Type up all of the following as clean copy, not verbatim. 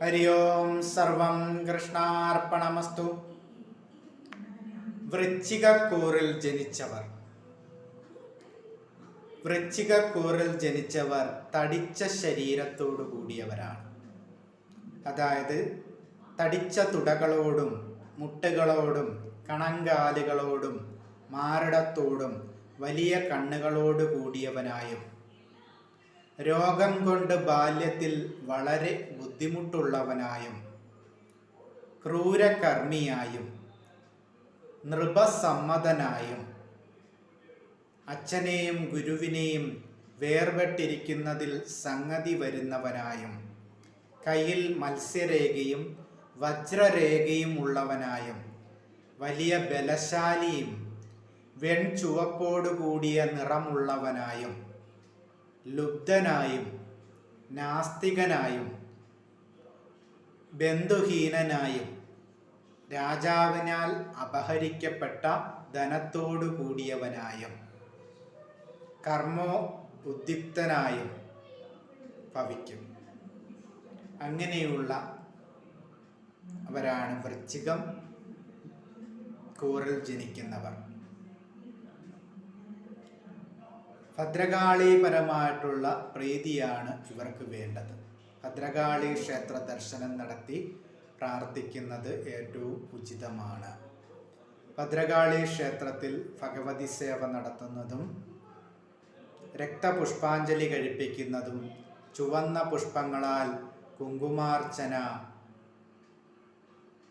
ഹരി ഓം സർവം കൃഷ്ണാർപ്പണമസ്തു. വൃശ്ചികക്കൂറിൽ ജനിച്ചവർ തടിച്ച ശരീരത്തോടു കൂടിയവരാണ്. അതായത് തടിച്ച തുടകളോടും മുട്ടുകളോടും കണങ്കാലുകളോടും മാറിടത്തോടും വലിയ കണ്ണുകളോട് കൂടിയവനായും രോഗം കൊണ്ട് ബാല്യത്തിൽ വളരെ ബുദ്ധിമുട്ടുള്ളവനായും ക്രൂരകർമ്മിയായും നൃപസമ്മതനായും അച്ഛനെയും ഗുരുവിനെയും വേർപെട്ടിരിക്കുന്നതിൽ സംഗതി വരുന്നവനായും കയ്യിൽ മത്സ്യരേഖയും വജ്രരേഖയും ഉള്ളവനായും വലിയ ബലശാലിയും വെൺചുവപ്പോടുകൂടിയ നിറമുള്ളവനായും ലുബ്ധനായും നാസ്തികനായും ബന്ധുഹീനനായും രാജാവിനാൽ അപഹരിക്കപ്പെട്ട ധനത്തോടു കൂടിയവനായും കർമ്മോദ്യുക്തനായും ഭവിക്കും. അങ്ങനെയുള്ള അവരാണ് വൃശ്ചികം കൂറിൽ ജനിക്കുന്നവർ. ഭദ്രകാളീപരമായിട്ടുള്ള പ്രീതിയാണ് ഇവർക്ക് വേണ്ടത്. ഭദ്രകാളി ക്ഷേത്ര ദർശനം നടത്തി പ്രാർത്ഥിക്കുന്നത് ഏറ്റവും ഉചിതമാണ്. ഭദ്രകാളി ക്ഷേത്രത്തിൽ ഭഗവതി സേവ നടത്തുന്നതും രക്തപുഷ്പാഞ്ജലി കഴിപ്പിക്കുന്നതും ചുവന്ന പുഷ്പങ്ങളാൽ കുങ്കുമാർച്ചന,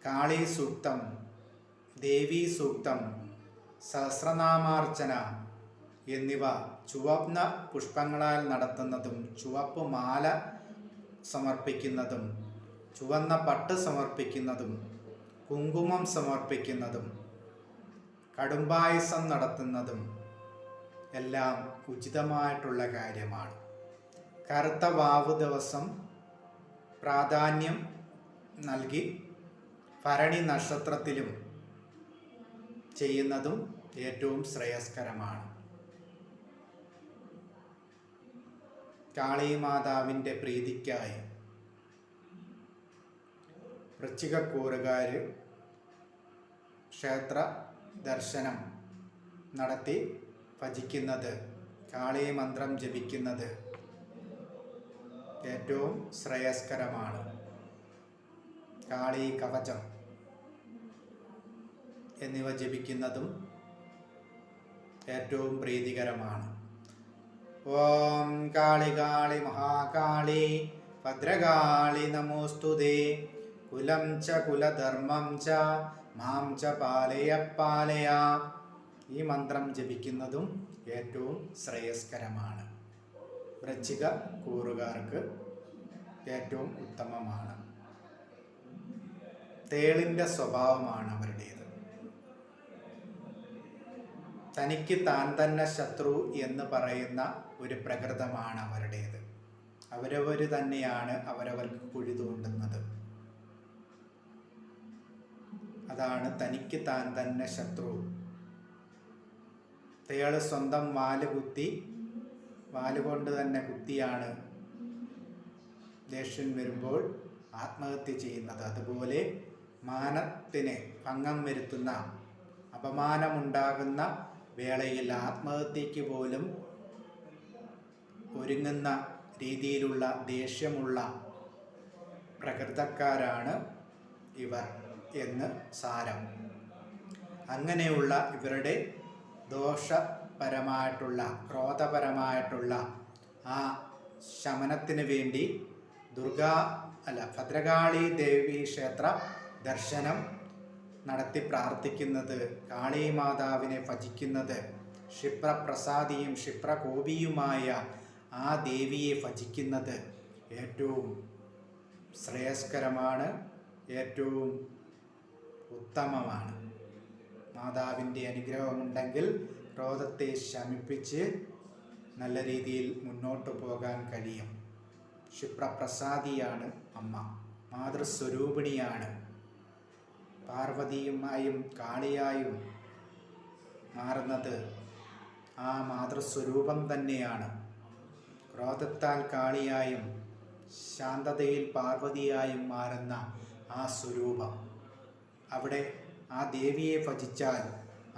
കാളി സൂക്തം, ദേവീ സൂക്തം, സഹസ്രനാമാർച്ചന എന്നിവ ചുവന്ന പുഷ്പങ്ങളാൽ നടത്തുന്നതും ചുവപ്പ് മാല സമർപ്പിക്കുന്നതും ചുവന്ന പട്ട് സമർപ്പിക്കുന്നതും കുങ്കുമം സമർപ്പിക്കുന്നതും കടുംപായസം നടത്തുന്നതും എല്ലാം ഉചിതമായിട്ടുള്ള കാര്യമാണ്. കറുത്ത വാവ് ദിവസം പ്രാധാന്യം നൽകി ഭരണി നക്ഷത്രത്തിലും ചെയ്യുന്നതും ഏറ്റവും ശ്രേയസ്കരമാണ്. കാളീമാതാവിൻ്റെ പ്രീതിക്കായി വൃശ്ചികക്കൂറുകാർ ക്ഷേത്ര ദർശനം നടത്തി ഭജിക്കുന്നത്, കാളീമന്ത്രം ജപിക്കുന്നത് ഏറ്റവും ശ്രേയസ്കരമാണ്. കാളീ കവചം എന്നിവ ജപിക്കുന്നതും ഏറ്റവും പ്രീതികരമാണ്. ഓം കാളി കാളി മഹാകാളി ഭദ്രകാളി നമോസ്തുതേ. കുലം ച കുലധർമ്മം ച മാം ച പാലയ പാലയ. ഈ മന്ത്രം ജപിക്കുന്നതും ഏറ്റവും ശ്രേയസ്കരമാണ്. വൃശ്ചിക കൂറുകാർക്ക് ഏറ്റവും ഉത്തമമാണ്. തേളിൻ്റെ സ്വഭാവമാണ് അവരുടേത്. തനിക്ക് താൻ തന്നെ ശത്രു എന്ന് പറയുന്ന ഒരു പ്രകൃതമാണ് അവരുടേത്. അവരവർ തന്നെയാണ് അവരവർക്ക് കുഴി തോണ്ടുന്നത്. അതാണ് തനിക്ക് താൻ തന്നെ ശത്രു. തേള് സ്വന്തം വാലുകൊണ്ട് തന്നെ കുത്തിയാണ് ദേഷ്യം വരുമ്പോൾ ആത്മഹത്യ ചെയ്യുന്നത്. അതുപോലെ മാനത്തിന് ഭംഗം വരുത്തുന്ന, അപമാനമുണ്ടാകുന്ന വേളയിൽ ആത്മഹത്യക്ക് പോലും ഒരുങ്ങുന്ന രീതിയിലുള്ള ദേഷ്യമുള്ള പ്രകൃതക്കാരാണ് ഇവർ എന്ന് സാരം. അങ്ങനെയുള്ള ഇവരുടെ ദോഷപരമായിട്ടുള്ള ക്രോധപരമായിട്ടുള്ള ആ ശമനത്തിന് വേണ്ടി ഭദ്രകാളി ദേവി ക്ഷേത്ര ദർശനം നടത്തി പ്രാർത്ഥിക്കുന്നത്, കാളീമാതാവിനെ ഭജിക്കുന്നത്, ക്ഷിപ്രപ്രസാദിയും ക്ഷിപ്രകോപിയുമായ ആ ദേവിയെ ഭജിക്കുന്നത് ഏറ്റവും ശ്രേയസ്കരമാണ്, ഏറ്റവും ഉത്തമമാണ്. മാതാവിൻ്റെ അനുഗ്രഹമുണ്ടെങ്കിൽ ക്രോധത്തെ ശമിപ്പിച്ച് നല്ല രീതിയിൽ മുന്നോട്ട് പോകാൻ കഴിയും. ക്ഷിപ്രപ്രസാദിയാണ് അമ്മ, മാതൃസ്വരൂപിണിയാണ്. പാർവതിയുമായും കാളിയായും മാറുന്നത് ആ മാതൃസ്വരൂപം തന്നെയാണ്. ക്രോധത്താൽ കാളിയായും ശാന്തതയിൽ പാർവതിയായും മാറുന്ന ആ സ്വരൂപം, അവിടെ ആ ദേവിയെ ഭജിച്ചാൽ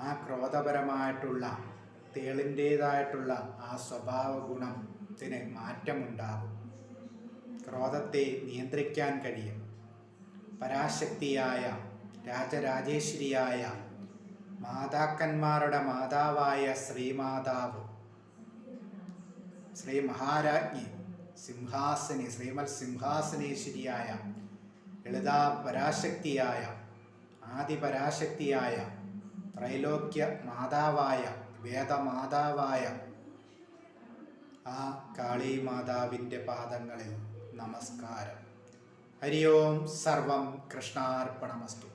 ആ ക്രോധപരമായിട്ടുള്ള തേളിൻ്റേതായിട്ടുള്ള ആ സ്വഭാവ ഗുണത്തിന് മാറ്റമുണ്ടാകും. ക്രോധത്തെ നിയന്ത്രിക്കാൻ കഴിയും. പരാശക്തിയായ രാജരാജേശ്വരിയായ മാതാക്കന്മാരുടെ മാതാവായ ശ്രീമാതാവ്, ശ്രീ മഹാരാജ്ഞി, സിംഹാസനി, ശ്രീമൽ സിംഹാസനേശ്വരിയായ ലളിതാ പരാശക്തിയായ ആദിപരാശക്തിയായ ത്രൈലോക്യ മാതാവായ വേദമാതാവായ ആ കാളീമാതാവിൻ്റെ പാദങ്ങളിൽ നമസ്കാരം. ഹരി ഓം. സർവം കൃഷ്ണാർപ്പണമസ്തു.